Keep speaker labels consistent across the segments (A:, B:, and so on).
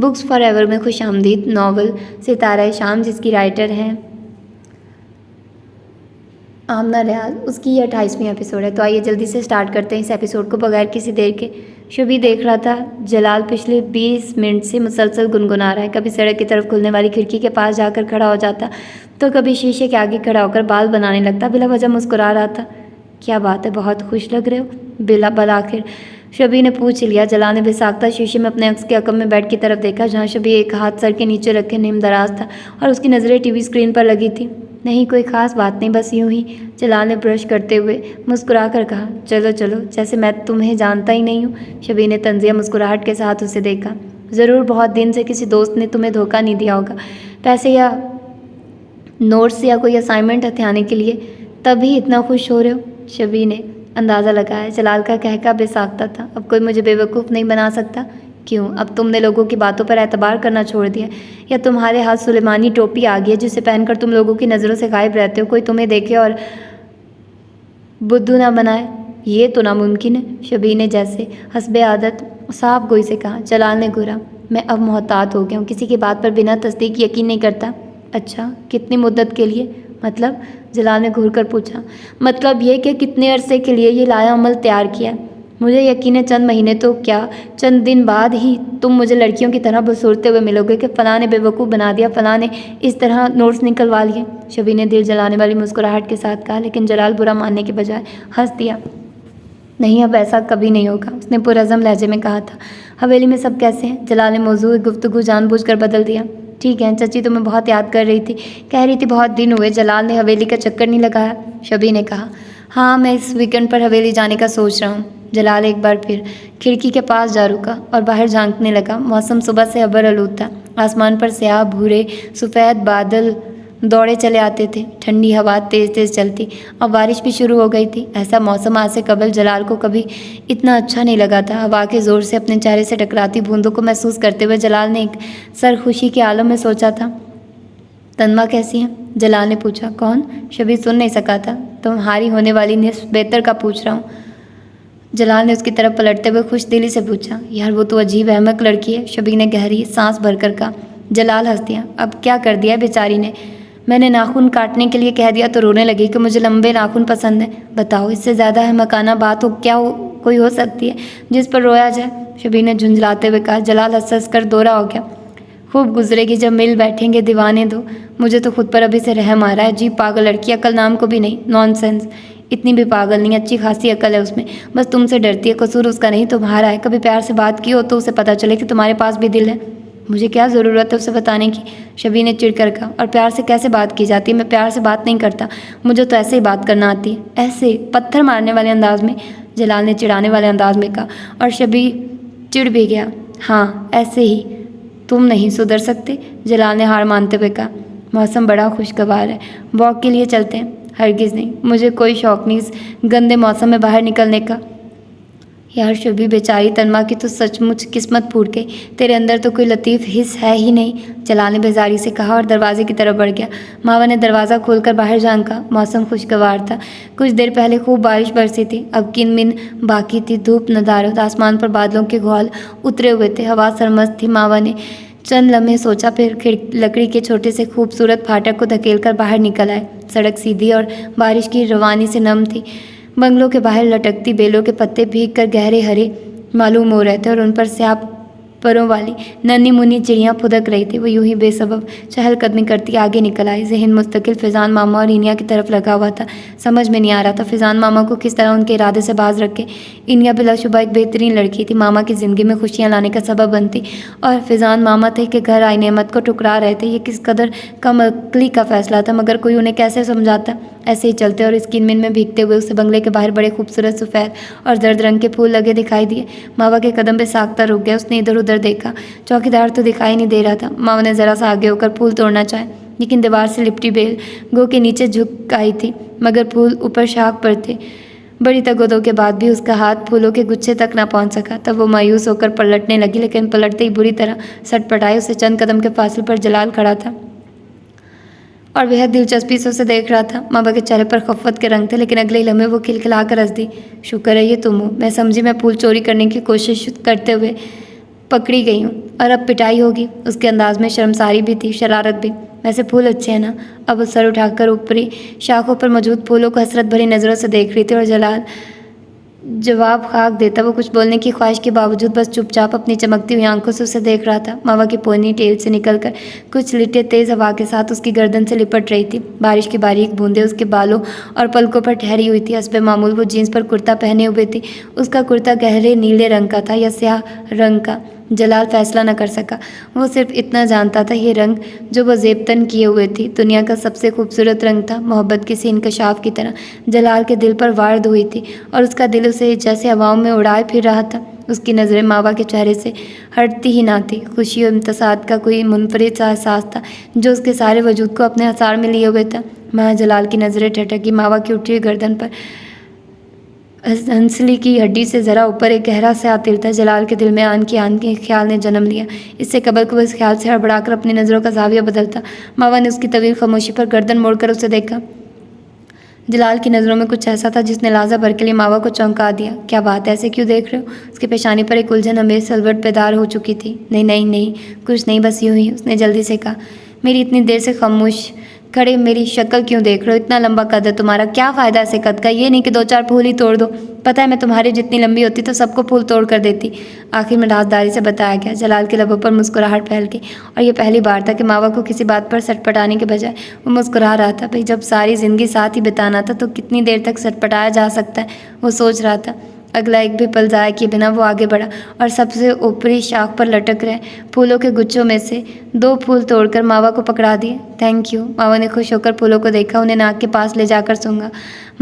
A: Books for ever में खुशामदीद novel सितारा शाम, जिसकी राइटर हैं आमना रियाज, उसकी ये 28वीं एपिसोड है। तो आइए जल्दी से स्टार्ट करते हैं इस एपिसोड को बगैर किसी देर के। शबी देख रहा था जलाल पिछले 20 मिनट से मुसलसल गुनगुना रहा है। कभी सड़क की तरफ खुलने वाली खिड़की के पास जाकर खड़ा हो जाता, तो कभी शीशे के आगे खड़ा होकर बाल बनाने लगता। बिला वजह मुस्कुरा रहा था। क्या बात है, बहुत खुश लग रहे हो बिला, बल आखिर शबी ने पूछ लिया। जलाल ने बेसाख्ता शीशे में अपने अक्स के अकब में बेड की तरफ देखा, जहाँ शबी एक हाथ सर के नीचे रखे नीम दराज था और उसकी नज़रें टीवी स्क्रीन पर लगी थी। नहीं, कोई ख़ास बात नहीं, बस यूं ही, जलाल ने ब्रश करते हुए मुस्कुरा कर कहा। चलो चलो, जैसे मैं तुम्हें जानता ही नहीं हूँ। शबी ने तंजिया मुस्कुराहट के साथ उसे देखा। ज़रूर बहुत दिन से किसी दोस्त ने तुम्हें धोखा नहीं दिया होगा, पैसे या नोट्स या कोई असाइनमेंट हथियाने के लिए, तभी इतना खुश हो रहे हो। शबी ने अंदाज़ा लगाया। जलाल का कहका बेसाख्ता था। अब कोई मुझे बेवकूफ़ नहीं बना सकता। क्यों? अब तुमने लोगों की बातों पर एतबार करना छोड़ दिया, या तुम्हारे हाथ सुलेमानी टोपी आ गई है जिसे पहनकर तुम लोगों की नज़रों से गायब रहते हो, कोई तुम्हें देखे और बुद्धू ना बनाए? ये तो नामुमकिन है, शबी ने जैसे हस्बे आदत साफ गोई से कहा। जलाल ने घूरा। मैं अब मोहतात हो गया हूँ, किसी की बात पर बिना तस्दीक यकीन नहीं करता। अच्छा, कितनी मुद्दत के लिए? मतलब? जलाल ने घूर कर पूछा। मतलब ये कि कितने अरसे के लिए ये लाया अमल तैयार किया? मुझे यकीन है चंद महीने तो क्या, चंद दिन बाद ही तुम मुझे लड़कियों की तरह बसूरते हुए मिलोगे कि फ़लाँ ने बेवकूफ़ बना दिया, फ़लाँ ने इस तरह नोट्स निकलवा लिए। शबी ने दिल जलाने वाली मुस्कुराहट के साथ कहा, लेकिन जलाल बुरा मानने के बजाय हंस दिया। नहीं, अब ऐसा कभी नहीं होगा, उसने पुरअज़म लहजे में कहा था। हवेली में सब कैसे हैं? जलाल ने मौजूद गुफ्तगू जानबूझकर बदल दिया। ठीक है, चची तुम्हें बहुत याद कर रही थी, कह रही थी बहुत दिन हुए जलाल ने हवेली का चक्कर नहीं लगाया। शबी ने कहा। हाँ, मैं इस वीकेंड पर हवेली जाने का सोच रहा हूँ। जलाल एक बार फिर खिड़की के पास जा रुका और बाहर झांकने लगा। मौसम सुबह से अबर आलूद था। आसमान पर स्याह भूरे सफ़ेद बादल दौड़े चले आते थे। ठंडी हवा तेज़ तेज़ चलती और बारिश भी शुरू हो गई थी। ऐसा मौसम आज से कबल जलाल को कभी इतना अच्छा नहीं लगा था। हवा के ज़ोर से अपने चेहरे से टकराती बूंदों को महसूस करते हुए जलाल ने एक सरखुशी के आलम में सोचा था। तन्मा कैसी है? जलाल ने पूछा। कौन? शबी सुन नहीं सका था। तुम्हारी होने वाली निस्फ बेहतर का पूछ रहा हूँ। जलाल ने उसकी तरफ पलटते हुए खुश दिली से पूछा। यार वो तो अजीब अहमक लड़की है, शबी ने गहरी सांस भरकर कहा। जलाल हंस दिया। अब क्या कर दिया बेचारी ने? मैंने नाखून काटने के लिए कह दिया तो रोने लगी कि मुझे लंबे नाखून पसंद है। बताओ, इससे ज़्यादा अहमकाना बात कोई हो सकती है जिस पर रोया जाए? शबी ने झुंझलाते हुए कहा। जलाल हंस हंस कर दोहरा हो गया। खूब गुजरेगी जब मिल बैठेंगे दीवाने दो। मुझे तो खुद पर अभी से रहम आ रहा है। जी पागल लड़की, अकल नाम को भी नहीं। नॉनसेंस, इतनी भी पागल नहीं, अच्छी खासी अकल है उसमें, बस तुमसे डरती है। कसूर उसका नहीं तुम्हारा है। कभी प्यार से बात की हो तो उसे पता चले कि तुम्हारे पास भी दिल है। मुझे क्या ज़रूरत है उसे बताने की? शबी ने चिढ़ कर कहा। और प्यार से कैसे बात की जाती है? मैं प्यार से बात नहीं करता, मुझे तो ऐसे ही बात करना आती है। ऐसे पत्थर मारने वाले अंदाज में, जलाल ने चिढ़ाने वाले अंदाज में कहा। और शबी चिढ़ भी गया। हाँ, ऐसे ही। तुम नहीं सुधर सकते, जलाल ने हार मानते हुए कहा। मौसम बड़ा खुशगवार है, वॉक के लिए चलते हैं। हरगिज़ नहीं, मुझे कोई शौक़ नहीं इस गंदे मौसम में बाहर निकलने का। यार शबी बेचारी तन्मा की तो सचमुच किस्मत फूट गई। तेरे अंदर तो कोई लतीफ़ हिस्स है ही नहीं, जलाल ने बेजारी से कहा और दरवाजे की तरफ बढ़ गया। मावा ने दरवाज़ा खोलकर बाहर झांका। मौसम खुशगवार था। कुछ देर पहले खूब बारिश बरसी थी, अब किनमिन बाकी थी। धूप नदारद, आसमान पर बादलों के घौल उतरे हुए थे। हवा सरमस्त थी। मावा ने चंद लम्हे सोचा, फिर लकड़ी के छोटे से खूबसूरत फाटक को धकेलकर बाहर निकल आए। सड़क सीधी और बारिश की रवानी से नम थी। बंगलों के बाहर लटकती बेलों के पत्ते भीग कर गहरे हरे मालूम हो रहे थे और उन पर स्याह परों वाली नन्ही मुन्नी चिड़ियाँ फुदक रही थी। वो यूं ही बेसबब चहलकदमी करती आगे निकल आई। जहन मुस्तकिल फिजान मामा और इनिया की तरफ लगा हुआ था। समझ में नहीं आ रहा था फिजान मामा को किस तरह उनके इरादे से बाज रखे। इनिया बिलाशुबा एक बेहतरीन लड़की थी, मामा की ज़िंदगी में खुशियाँ लाने का सबब बनती, और फिजान मामा थे कि घर आई नेमत को ठुकरा रहे थे। ये किस कदर कम अक्ली का फैसला था, मगर कोई उन्हें कैसे समझाता। ऐसे ही चलते और इस किनमिन में भीगते हुए उसे बंगले के बाहर बड़े खूबसूरत सफ़ेद और जर्द रंग के फूल लगे दिखाई दिए। मावा के कदम पे साख्ता रुक गया। उसने इधर उधर देखा, चौकीदार तो दिखाई नहीं दे रहा था। मावा ने ज़रा सा आगे होकर फूल तोड़ना चाहे, लेकिन दीवार से लिपटी बेल गो के नीचे झुक आई थी, मगर फूल ऊपर शाख पर थे। बड़ी तगोदों के बाद भी उसका हाथ फूलों के गुच्छे तक ना पहुंच सका। तब वो मायूस होकर पलटने लगी, लेकिन पलटते ही बुरी तरह सटपटाई। उसे चंद कदम के फासले पर जलाल खड़ा था और बेहद दिलचस्पी से उसे देख रहा था। मावा के चेहरे पर खफ़त के रंग थे, लेकिन अगले ही लम्हे वो खिलखिला कर हंस दी। शुक्र है ये तुम हो। मैं समझी मैं फूल चोरी करने की कोशिश करते हुए पकड़ी गई हूँ। और अब पिटाई होगी। उसके अंदाज में शर्मसारी भी थी, शरारत भी। वैसे फूल अच्छे हैं ना? अब वो सर उठाकर ऊपरी शाखों पर मौजूद फूलों को हसरत भरी नज़रों से देख रही थी और जलाल जवाब खाक देता वो कुछ बोलने की ख्वाहिश के बावजूद बस चुपचाप अपनी चमकती हुई आंखों से उसे देख रहा था। मावा की पोनी टेल से निकलकर कुछ लिटे तेज हवा के साथ उसकी गर्दन से लिपट रही थी। बारिश की बारीक बूंदें उसके बालों और पलकों पर ठहरी हुई थी। हस्बे मामूल वो जीन्स पर कुर्ता पहने हुए थी। उसका कुर्ता गहरे नीले रंग का था या स्याह रंग का, जलाल फैसला न कर सका। वो सिर्फ इतना जानता था ये रंग जो वो जेबतन किए हुए थी दुनिया का सबसे खूबसूरत रंग था। मोहब्बत किसी इंकशाफ की तरह जलाल के दिल पर वार हुई थी और उसका दिल उसे जैसे हवाओं में उड़ाए फिर रहा था। उसकी नज़रें मावा के चेहरे से हटती ही ना थी। खुशी और इम्तिसाद का कोई मुनफरिद सा एहसास था जो उसके सारे वजूद को अपने हसार में लिए हुए था। वहाँ जलाल की नज़रें ठटकी मावा की उठी हुई गर्दन पर। हंसली की हड्डी से ज़रा ऊपर एक गहरा सा तिल था। जलाल के दिल में आन के ख्याल ने जन्म लिया। इससे कबल को इस ख्याल से हड़बड़ाकर अपनी नज़रों का जाविया बदलता। मावा ने उसकी तवील खामोशी पर गर्दन मोड़कर उसे देखा। जलाल की नज़रों में कुछ ऐसा था जिसने लाजा भर के लिए मावा को चौंका दिया। क्या बात है, ऐसे क्यों देख रहे हो? उसकी पेशानी पर एक उलझन अमेज सलवट पैदार हो चुकी थी। नहीं नहीं नहीं, कुछ नहीं, बस यूं ही, उसने जल्दी से कहा। मेरी इतनी देर से खामोश खड़े मेरी शक्ल क्यों देख रहे हो? इतना लंबा कद है तुम्हारा, क्या फ़ायदा ऐसे कद का? ये नहीं कि 2-4 फूल ही तोड़ दो। पता है मैं तुम्हारी जितनी लंबी होती तो सबको फूल तोड़ कर देती। आखिर में राजदारी से बताया गया। जलाल के लबों पर मुस्कुराहट फैल गई और ये पहली बार था कि मावा को किसी बात पर सटपटाने के बजाय वो मुस्कुरा रहा था। भाई जब सारी ज़िंदगी साथ ही बिताना था तो कितनी देर तक सटपटाया जा सकता है, वो सोच रहा था। अगला एक भी पल ज़ाया किए बिना वो आगे बढ़ा और सबसे ऊपरी शाख पर लटक रहे फूलों के गुच्छों में से 2 फूल तोड़कर मावा को पकड़ा दिए। Thank you. मावा ने खुश होकर फूलों को देखा, उन्हें नाक के पास ले जाकर सूंघा।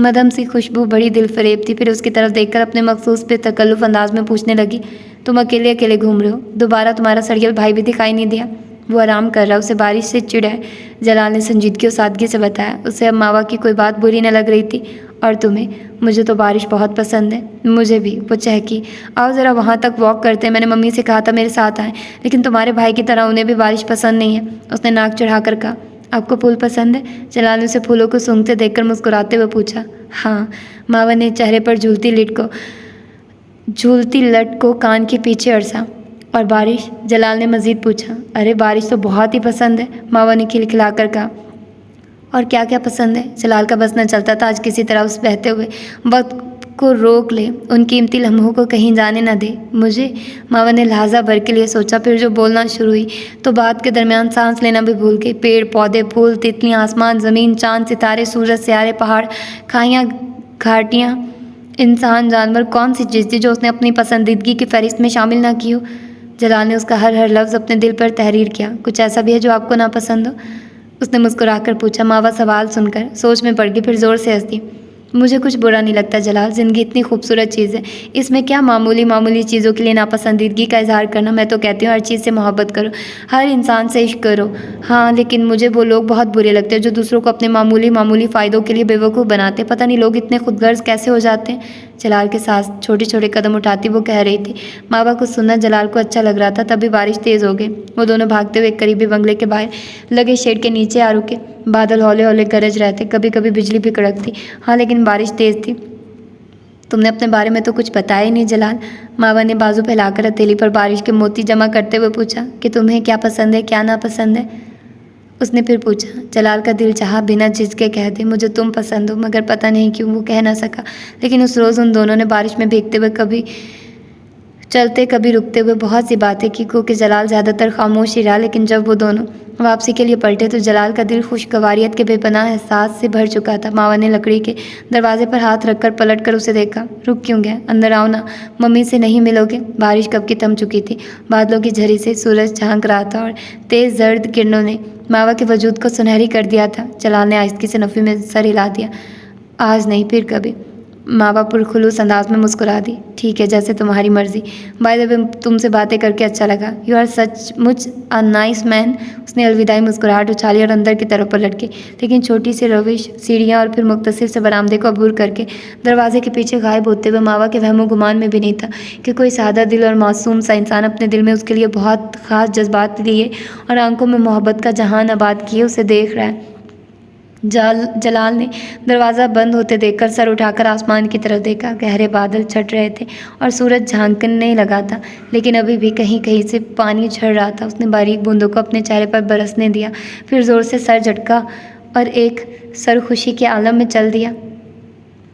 A: मदम सी खुशबू बड़ी दिल फरेब थी। फिर उसकी तरफ देखकर अपने मखसूस पे तकल्लुफ़ अंदाज में पूछने लगी, तुम अकेले अकेले घूम रहे हो? दोबारा तुम्हारा सड़ियल भाई भी दिखाई नहीं दिया? वो आराम कर रहा, उसे बारिश से चिढ़ है, जलाल ने संजीदगी और सादगी से बताया। उसे अब मावा की कोई बात बुरी न लग रही थी। और तुम्हें? मुझे तो बारिश बहुत पसंद है। मुझे भी, वो चहकी। आओ ज़रा वहाँ तक वॉक करते हैं, मैंने मम्मी से कहा था मेरे साथ आएँ, लेकिन तुम्हारे भाई की तरह उन्हें भी बारिश पसंद नहीं है। उसने नाक चढ़ाकर कहा। आपको फूल पसंद है? जलाल ने उसे फूलों को सूंघते देखकर मुस्कुराते हुए पूछा। हाँ। मावा ने चेहरे पर झूलती लट को कान के पीछे अरसा। और बारिश? जलाल ने मज़ीद पूछा। अरे बारिश तो बहुत ही पसंद है, मावा ने खिलखिलाकर कहा। और क्या क्या पसंद है? जलाल का बस न चलता था आज किसी तरह उस बहते हुए वक्त को रोक ले, उन कीमती लम्हों को कहीं जाने न दे। मुझे? मावा ने लहजा भर के लिए सोचा, फिर जो बोलना शुरू हुई तो बात के दरमियान सांस लेना भी भूल गई। पेड़ पौधे, फूल, तितलियाँ, आसमान, ज़मीन, चाँद, सितारे, सूरज, सियारे, पहाड़, खाइयाँ, घाटियाँ, इंसान, जानवर, कौन सी चीज़ थी जो उसने अपनी पसंदीदगी की फहरिस्त में शामिल ना की हो? जलाल ने उसका हर लफ्ज़ अपने दिल पर तहरीर किया। कुछ ऐसा भी है जो आपको नापसंद हो? उसने मुस्कुराकर पूछा। मावा सवाल सुनकर सोच में पड़ गई, फिर ज़ोर से हंस दी। मुझे कुछ बुरा नहीं लगता जलाल, ज़िंदगी इतनी खूबसूरत चीज़ है, इसमें क्या मामूली चीज़ों के लिए नापसंदीदगी का इजहार करना। मैं तो कहती हूँ हर चीज़ से मोहब्बत करो, हर इंसान से इश्क करो। हाँ, लेकिन मुझे वो लोग बहुत बुरे लगते हैं जो दूसरों को अपने मामूली फ़ायदों के लिए बेवकूफ़ बनाते हैं। पता नहीं लोग इतने खुदगर्ज कैसे हो जाते हैं। जलाल के साथ छोटे छोटे कदम उठाती वो कह रही थी। मावा को सुनना जलाल को अच्छा लग रहा था। तभी बारिश तेज़ हो गई। वो दोनों भागते हुए एक करीबी बंगले के बाहर लगे शेड के नीचे आ रुके। बादल हौले हौले गरज रहे थे, कभी कभी बिजली भी कड़कती। हाँ, लेकिन बारिश तेज़ थी। तुमने अपने बारे में तो कुछ बताया ही नहीं जलाल, मावा ने बाजू फैलाकर हथेली पर बारिश के मोती जमा करते हुए पूछा कि तुम्हें क्या पसंद है, क्या नापसंद है। उसने फिर पूछा। जलाल का दिल चाहा बिना झिझके कह दे मुझे तुम पसंद हो, मगर पता नहीं क्यों वो कह ना सका। लेकिन उस रोज़ उन दोनों ने बारिश में भीगते हुए कभी चलते कभी रुकते हुए बहुत सी बातें की, क्योंकि जलाल ज़्यादातर खामोश ही रहा। लेकिन जब वो दोनों वापसी के लिए पलटे तो जलाल का दिल खुशगवारियत के बेपनाह एहसास से भर चुका था। मावा ने लकड़ी के दरवाजे पर हाथ रखकर पलट कर उसे देखा। रुक क्यों गया? अंदर आओ ना, मम्मी से नहीं मिलोगे? बारिश कब की थम चुकी थी। बादलों की झरी से सूरज झांक रहा था और तेज़ जर्द किरणों ने मावा के वजूद को सुनहरी कर दिया था। जलाल ने आहिस्ती से नफ़ी में सर हिला दिया। आज नहीं, फिर कभी। मावा पुरखुलूस अंदाज में मुस्कुरा दी। ठीक है, जैसे तुम्हारी मर्जी। बाय द वे, तुमसे बातें करके अच्छा लगा। यू आर सचमुच अ नाइस मैन। उसने अलविदाई मुस्कुराहट उछाली और अंदर की तरफ पलट के, लेकिन छोटी सी रविश सीढ़ियाँ और फिर मुख्तसिर से बरामदे को अबूर करके दरवाजे के पीछे गायब होते हुए मावा के वहमो गुमान में भी नहीं था कि कोई सादा दिल और मासूम सा इंसान अपने दिल में उसके लिए बहुत ख़ास जज्बात लिए और आंखों में मोहब्बत का जहान आबाद किए उसे देख रहा है। जलाल ने दरवाज़ा बंद होते देखकर सर उठाकर आसमान की तरफ देखा। गहरे बादल छट रहे थे और सूरज झांकने लगा था, लेकिन अभी भी कहीं कहीं से पानी झड़ रहा था। उसने बारीक बूंदों को अपने चेहरे पर बरसने दिया, फिर ज़ोर से सर झटका और एक सरखुशी के आलम में चल दिया।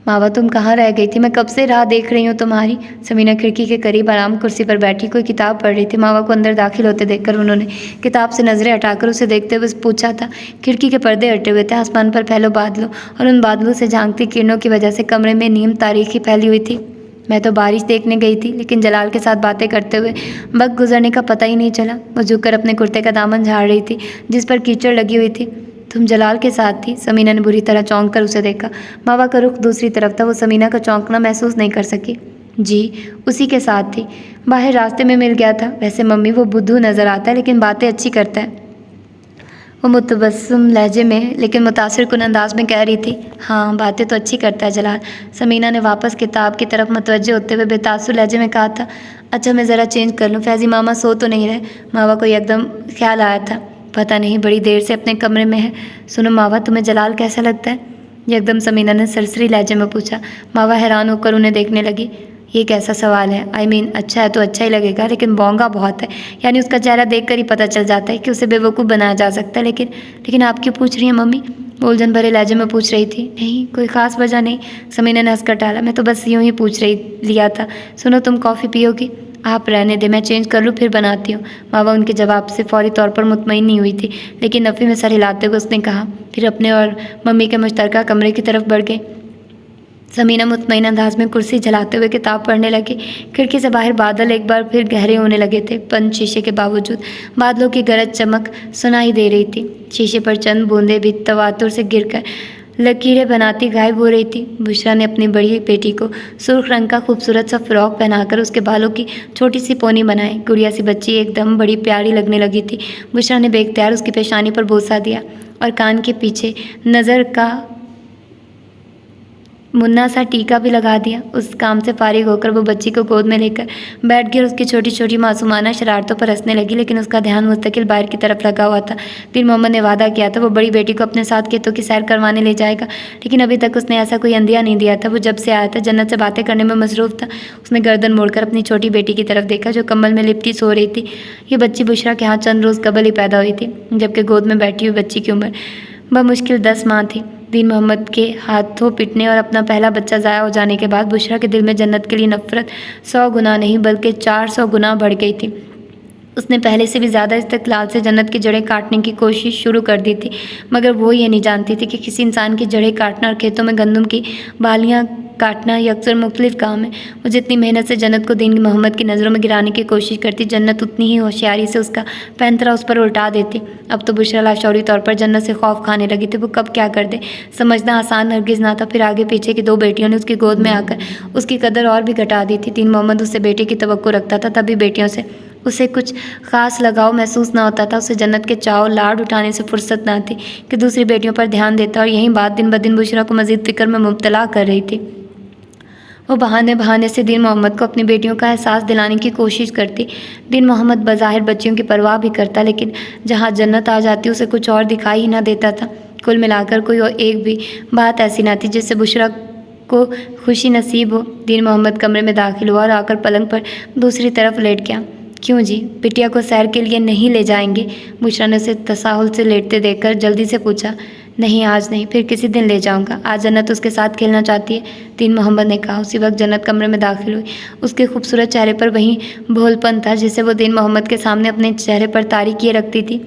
A: मावा, तुम कहाँ रह गई थी? मैं कब से राह देख रही हूँ तुम्हारी। समीना खिड़की के करीब आराम कुर्सी पर बैठी कोई किताब पढ़ रही थी। मावा को अंदर दाखिल होते देखकर उन्होंने किताब से नजरें हटाकर उसे देखते हुए पूछा था। खिड़की के पर्दे हटे हुए थे, आसमान पर फैलो बादलों और उन बादलों से झांकती किरणों की वजह से कमरे में नीम तारीखी फैली हुई थी। मैं तो बारिश देखने गई थी, लेकिन जलाल के साथ बातें करते हुए वक्त गुजरने का पता ही नहीं चला। वो झुककर अपने कुर्ते का दामन झाड़ रही थी जिस पर कीचड़ लगी हुई थी। तुम जलाल के साथ थी? समीना ने बुरी तरह चौंक कर उसे देखा। मावा का रुख दूसरी तरफ था। वो समीना का चौंकना महसूस नहीं कर सकी। जी, उसी के साथ थी। बाहर रास्ते में मिल गया था। वैसे मम्मी, वो बुद्धू नज़र आता है, लेकिन बातें अच्छी करता है। वो मुतबस्सम लहजे में लेकिन मुतासिर कुन अंदाज में कह रही थी। हाँ, बातें तो अच्छी करता है जलाल। समीना ने वापस किताब की तरफ मुतवज्जे होते हुए बेतासुर लहजे में कहा था। अच्छा, मैं ज़रा चेंज कर लूँ। फैज़ी मामा सो तो नहीं रहे? मावा को एकदम ख्याल आया था। पता नहीं, बड़ी देर से अपने कमरे में है। सुनो मावा, तुम्हें जलाल कैसा लगता है? एकदम समीना ने सरसरी लहजे में पूछा। मावा हैरान होकर उन्हें देखने लगी। ये कैसा सवाल है? आई मीन, अच्छा है तो अच्छा ही लगेगा, लेकिन बौंगा बहुत है। यानी उसका चेहरा देखकर ही पता चल जाता है कि उसे बेवकूफ़ बनाया जा सकता है। लेकिन आप क्यों पूछ रही हैं मम्मी? वो उलझन भरे लहजे में पूछ रही थी। नहीं, कोई ख़ास वजह नहीं। समीना ने हंसकर टाला। मैं तो बस यूँ ही पूछ रही लिया था। सुनो, तुम कॉफ़ी पियोगी? आप रहने दे, मैं चेंज कर लूँ फिर बनाती हूँ। मावा उनके जवाब से फौरी तौर पर मुतमईन नहीं हुई थी, लेकिन नफ़ी में सर हिलाते हुए उसने कहा। फिर अपने और मम्मी के मुश्तरका कमरे की तरफ बढ़ गई। समीना मुतमईन अंदाज में कुर्सी झलाते हुए किताब पढ़ने लगी। खिड़की से बाहर बादल एक बार फिर गहरे होने लगे थे। बंद शीशे के बावजूद बादलों की गरज चमक सुनाई दे रही थी। शीशे पर चंद बूंदें भी तवातुर से गिरकर लकीरें बनाती गायब हो रही थी। बुशरा ने अपनी बड़ी बेटी को सुर्ख रंग का खूबसूरत सा फ्रॉक पहनाकर उसके बालों की छोटी सी पोनी बनाई। गुड़िया सी बच्ची एकदम बड़ी प्यारी लगने लगी थी। बुशरा ने बेख्तियार उसकी पेशानी पर बोसा दिया और कान के पीछे नज़र का मुन्ना सा टीका भी लगा दिया। उस काम से फारिग होकर वो बच्ची को गोद में लेकर बैठ गई और उसकी छोटी छोटी मासूमाना शरारतों पर हंसने लगी, लेकिन उसका ध्यान मुस्तकिल बाहर की तरफ लगा हुआ था। दीन मोहम्मद ने वादा किया था वो बड़ी बेटी को अपने साथ खेतों की सैर करवाने ले जाएगा, लेकिन अभी तक उसने ऐसा कोई अंदिया नहीं दिया था। वो जब से आया था जन्नत से बातें करने में मसरूफ़ था। उसने गर्दन मोड़कर अपनी छोटी बेटी की तरफ देखा जो कम्बल में लिपटी सो रही थी। ये बच्ची बुशरा के यहाँ चंद रोज़ कबल ही पैदा हुई थी, जबकि गोद में बैठी हुई बच्ची की उम्र बमुश्किल 10 माह थी। दीन मोहम्मद के हाथों पिटने और अपना पहला बच्चा ज़ाया हो जाने के बाद बुशरा के दिल में जन्नत के लिए नफ़रत 100 गुना नहीं बल्कि 400 गुना बढ़ गई थी। उसने पहले से भी ज़्यादा इस्तक़लाल से जन्नत की जड़ें काटने की कोशिश शुरू कर दी थी, मगर वो ये नहीं जानती थी कि किसी इंसान की जड़ें काटना और खेतों में गंदम की बालियाँ काटना यकसर मुख्तलिफ काम है। वो जितनी मेहनत से जन्नत को दीन मोहम्मद की नज़रों में गिराने की कोशिश करती, जन्नत उतनी ही होशियारी से उसका पैंतरा उस पर उल्टा देती। अब तो बुशरा लाशौरी तौर पर जन्नत से खौफ खाने लगी थी। वो कब क्या कर दे समझना आसान हरगिज़ ना था। फिर आगे पीछे की 2 बेटियों ने उसकी गोद में आकर उसकी कदर और भी घटा दी थी। दीन मोहम्मद उससे बेटे की तवक्को रखता था, तभी बेटियों से उसे कुछ ख़ास लगाव महसूस ना होता था। उसे जन्नत के चाव लाड उठाने से फुर्सत ना थी कि दूसरी बेटियों पर ध्यान देता, और यही बात दिन ब दिन बुशरा को मज़ीद फ़िक्र में मुब्तला कर रही थी। वो बहाने बहाने से दीन मोहम्मद को अपनी बेटियों का एहसास दिलाने की कोशिश करती। दीन मोहम्मद बज़ाहिर बच्चियों की परवाह भी करता, लेकिन जहाँ जन्नत आ जाती उसे कुछ और दिखाई ही ना देता था। कुल मिलाकर कोई और एक भी बात ऐसी ना थी जिससे बुशरा को खुशी नसीब हो। दीन मोहम्मद कमरे में दाखिल हुआ और आकर पलंग पर दूसरी तरफ लेट गया। क्यों जी, बिटिया को सैर के लिए नहीं ले जाएंगे? बुशरा ने उसे तसाहुल से लेटते देखकर जल्दी से पूछा। नहीं, आज नहीं, फिर किसी दिन ले जाऊंगा। आज जन्नत उसके साथ खेलना चाहती है, दीन मोहम्मद ने कहा। उसी वक्त जन्नत कमरे में दाखिल हुई। उसके खूबसूरत चेहरे पर वही भोलपन था जिसे वो दीन मोहम्मद के सामने अपने चेहरे पर तारी किए रखती थी।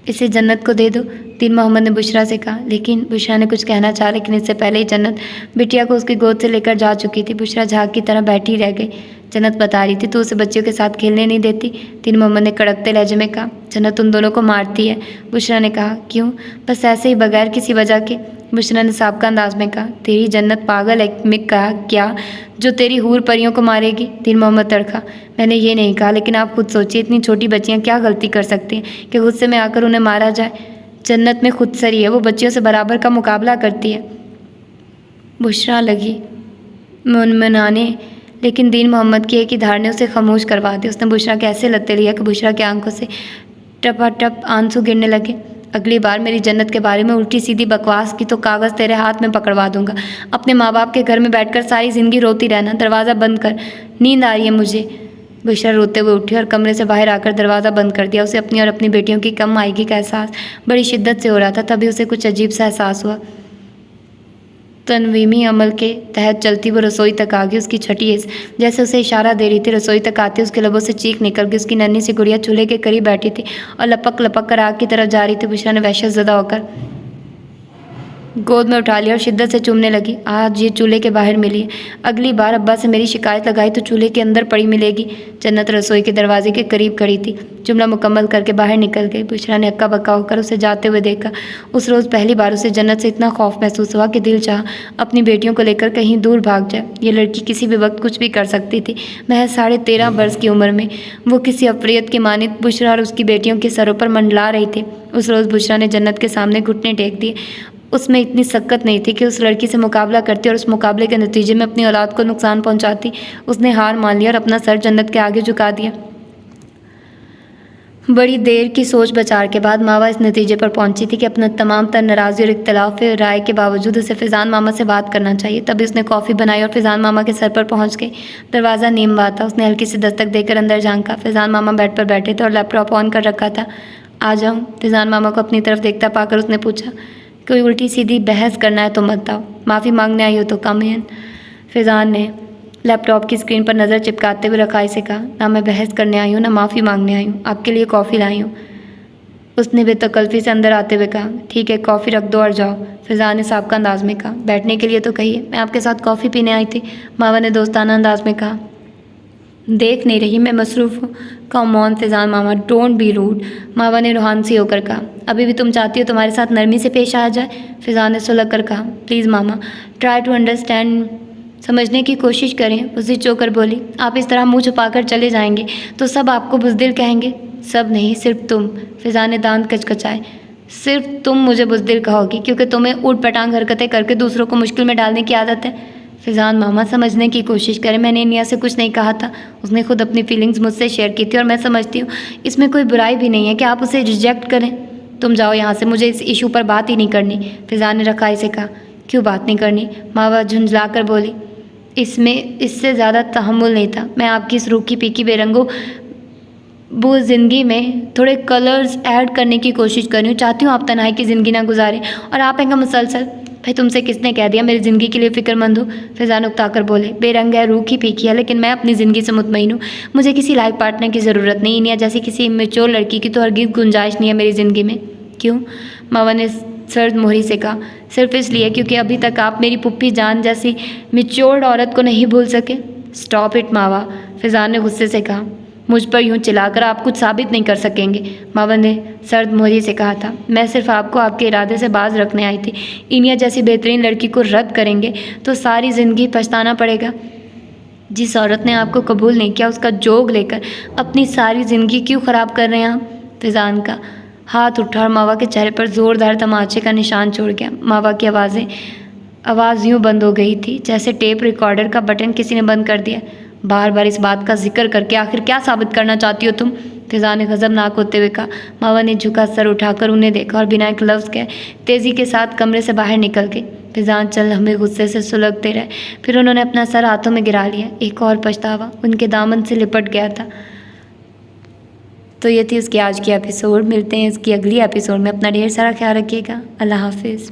A: इसे जन्नत को दे दो, दीन मोहम्मद ने बुशरा से कहा। लेकिन बुशरा ने कुछ कहना चाहा, लेकिन इससे पहले ही जन्नत बिटिया को उसकी गोद से लेकर जा चुकी थी। बुशरा झाग की तरह बैठी रह गई। जन्नत बता रही थी तो उसे बच्चियों के साथ खेलने नहीं देती, दीन मोहम्मद ने कड़कते लहजे में कहा। जन्नत उन दोनों को मारती है, बुशरा ने कहा। क्यों? बस ऐसे ही, बगैर किसी वजह के, बुशरा ने साबका अंदाज में कहा। तेरी जन्नत पागल है मैं कहा क्या जो तेरी हूर परियों को मारेगी? दीन मोहम्मद तड़का। मैंने ये नहीं कहा, लेकिन आप खुद सोचिए इतनी छोटी बच्चियाँ क्या गलती कर सकती हैं कि गुस्से में आकर उन्हें मारा जाए। जन्नत में खुद सरी है, वो बच्चियों से बराबर का मुकाबला करती है। बुशरा लगी मुनमुनाने, लेकिन दीन मोहम्मद की एक ही धार ने उसे खामोश करवा दिया। उसने बुशरा के ऐसे लगते लिया कि बुशरा की आंखों से टपाटप आंसू गिरने लगे। अगली बार मेरी जन्नत के बारे में उल्टी सीधी बकवास की तो कागज़ तेरे हाथ में पकड़वा दूंगा। अपने माँ बाप के घर में बैठकर सारी ज़िंदगी रोती रहना। दरवाज़ा बंद कर, नींद आ रही है मुझे। बुशरा रोते हुए उठी और कमरे से बाहर आकर दरवाज़ा बंद कर दिया। उसे अपनी और अपनी बेटियों की कम आएगी का एहसास बड़ी शिद्दत से हो रहा था। तभी उसे कुछ अजीब सा एहसास हुआ। तनवीमी अमल के तहत चलती वो रसोई तक आ गई। उसकी छठी एज जैसे उसे इशारा दे रही थी। रसोई तक आती उसके लबों से चीख निकल गई। उसकी नन्ही सी गुड़िया चूल्हे के करीब बैठी थी और लपक लपक कर आग की तरफ जा रही थी। बुशरा ने वहशत ज़दा होकर गोद में उठा लिया और शिद्दत से चूमने लगी। आज ये चूल्हे के बाहर मिली है, अगली बार अब्बा से मेरी शिकायत लगाई तो चूल्हे के अंदर पड़ी मिलेगी। जन्नत रसोई के दरवाजे के करीब खड़ी थी। जुमला मुकम्मल करके बाहर निकल गई। बुशरा ने हक्का बक्का होकर उसे जाते हुए देखा। उस रोज़ पहली बार उसे जन्नत से इतना खौफ महसूस हुआ कि दिल चाहा अपनी बेटियों को लेकर कहीं दूर भाग जाए। ये लड़की किसी भी वक्त कुछ भी कर सकती थी। महज 13.5 वर्ष की उम्र में वो किसी अफरियत की मानित बुशरा और उसकी बेटियों के सरों पर मंडला रही थी। उस रोज़ बुशरा ने जन्नत के सामने घुटने टेक दिए। उसमें इतनी सक्कत नहीं थी कि उस लड़की से मुकाबला करती और उस मुकाबले के नतीजे में अपनी औलाद को नुकसान पहुंचाती। उसने हार मान लिया और अपना सर जन्नत के आगे झुका दिया। बड़ी देर की सोच विचार के बाद मावा इस नतीजे पर पहुंची थी कि अपना तमाम तर नाराज़गी और इख्तलाफ राय के बावजूद उसे फ़िज़ान मामा से बात करना चाहिए। तभी उसने कॉफ़ी बनाई और फ़िज़ान मामा के सर पर पहुंच गई। दरवाज़ा नीम बात था। उसने हल्की सी दस्तक देकर अंदर झांका। फ़िज़ान मामा बेड पर बैठे थे और लैपटॉप ऑन कर रखा था। आ जाऊँ? फ़िज़ान मामा को अपनी तरफ देखता पाकर उसने पूछा। कोई उल्टी सीधी बहस करना है तो मत आओ, माफ़ी मांगने आई हो तो कम इन। फ़िज़ान ने लैपटॉप की स्क्रीन पर नज़र चिपकाते हुए रखाई से कहा, ना मैं बहस करने आई हूँ ना माफ़ी मांगने आई हूँ, आपके लिए कॉफ़ी लाई हूँ। उसने बेतकल्फ़ी से अंदर आते हुए कहा, ठीक है कॉफ़ी रख दो और जाओ। फ़िज़ान ने साबका अंदाज में कहा, बैठने के लिए तो कहिए, मैं आपके साथ कॉफ़ी पीने आई थी। मावा ने दोस्ताना अंदाज में कहा, देख नहीं रही मैं मसरूफ़ हूँ। कम ऑन फ़िज़ान मामा, डोंट बी रूड। मावा ने रूहान सी होकर कहा, अभी भी तुम चाहती हो तुम्हारे साथ नरमी से पेश आया जाए? फ़िज़ान ने सुलग कर कहा, प्लीज़ मामा, ट्राई टू अंडरस्टैंड, समझने की कोशिश करें। उसे चोकर बोली, आप इस तरह मुंह छुपाकर चले जाएंगे तो सब आपको बुज़दिल कहेंगे। सब नहीं, सिर्फ तुम। फ़िज़ान ने दांत कचकचाए, सिर्फ तुम मुझे बुज़दिल कहोगी क्योंकि तुम्हें ऊट पटांग हरकतें करके दूसरों को मुश्किल में डालने की आदत है। फ़िज़ान मामा, समझने की कोशिश करें, मैंने निया से कुछ नहीं कहा था। उसने खुद अपनी फीलिंग्स मुझसे शेयर की थी और मैं समझती हूँ इसमें कोई बुराई भी नहीं है कि आप उसे रिजेक्ट करें। तुम जाओ यहाँ से, मुझे इस इशू पर बात ही नहीं करनी। फ़िज़ान ने रखाई से कहा, क्यों बात नहीं करनी? मावा झुंझला कर बोली, इसमें इससे ज़्यादा तहम्मुल नहीं था। मैं आपकी इस रूखी पीकी बेरंगो वो ज़िंदगी में थोड़े कलर्स ऐड करने की कोशिश कर रही हूँ। चाहती हूँ आप तन्हाई की ज़िंदगी ना गुजारें और आप हैं मुसलसल। भाई तुमसे किसने कह दिया मेरी ज़िंदगी के लिए फ़िक्रमंद हो? फ़िज़ान उकता कर बोले, बेरंग है, रूखी पीकी है, लेकिन मैं अपनी ज़िंदगी से मुतमईन हूँ। मुझे किसी लाइफ पार्टनर की ज़रूरत नहीं। इनिया जैसी किसी इमेच्योर लड़की की तो हरगिज़ गुंजाइश नहीं है मेरी ज़िंदगी में। क्यों? मावा ने सर्द मोहरी से कहा, सिर्फ इसलिए क्योंकि अभी तक आप मेरी पुप्पी जान जैसी मैच्योर्ड औरत को नहीं भूल सके। स्टॉप इट मावा, फ़िज़ान ने गुस्से से कहा, मुझ पर यूँ चिल्लाकर आप कुछ साबित नहीं कर सकेंगे। मावा ने सर्द मोहरी से कहा था, मैं सिर्फ आपको आपके इरादे से बाज रखने आई थी। इनिया जैसी बेहतरीन लड़की को रद्द करेंगे तो सारी ज़िंदगी पछताना पड़ेगा। जिस औरत ने आपको कबूल नहीं किया उसका जोग लेकर अपनी सारी ज़िंदगी क्यों ख़राब कर रहे हैं आप? फ़िज़ान का हाथ उठा और मावा के चेहरे पर ज़ोरदार तमाचे का निशान छोड़ गया। मावा की आवाज़ यूँ बंद हो गई थी जैसे टेप रिकॉर्डर का बटन किसी ने बंद कर दिया। बार बार इस बात का जिक्र करके आखिर क्या साबित करना चाहती हो तुम? फ़िज़ान ने गज़बनाक होते हुए कहा। मावा ने झुका सर उठाकर उन्हें देखा और बिना एक लफ्ज़ कहे तेज़ी के साथ कमरे से बाहर निकल गई। फ़िज़ान चल हमें गुस्से से सुलगते रहे। फिर उन्होंने अपना सर हाथों में गिरा लिया। एक और पछतावा उनके दामन से लिपट गया था। तो ये थी उसकी आज की एपिसोड। मिलते हैं इसकी अगली एपिसोड में। अपना ढेर सारा ख्याल रखिएगा। अल्लाह हाफिज़।